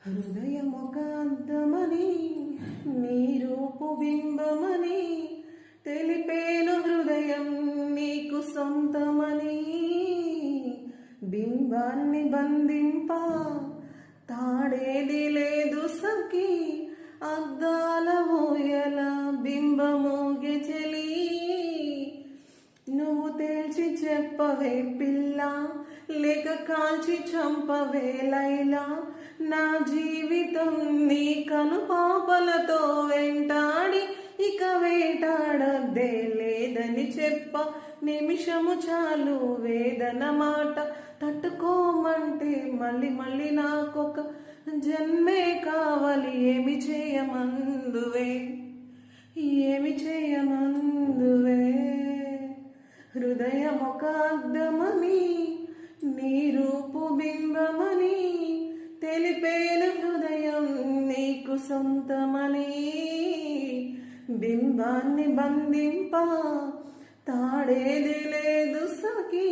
హృదయమొక అద్దమని నీ రూపు బింబమని తెలిపేను హృదయం నీకు సొంతమని బింబాన్ని బంధింప తాడేది లేదు సఖి అద్దాల ఊయల బింబమోగే చెలి నువ్వు తేల్చి చెప్పవే పిల్ల లేక కాల్చి చంపవే లైలా నా జీవితం నీ కను పాపలతో వెంటాడి ఇక వేటాడద్దే లేదని చెప్ప నిమిషము చాలు వేదన మాట తట్టుకోమంటే మళ్ళీ మళ్ళీ నాకొక జన్మే కావాలి ఏమి చేయమందువే ఏమి చేయమందువే హృదయమొక అద్దమని నీ రూపు బింబమని తెలిపేను హృదయం నీకు సొంతమని బింబాన్ని బంధింప తాడేది లేదు సఖీ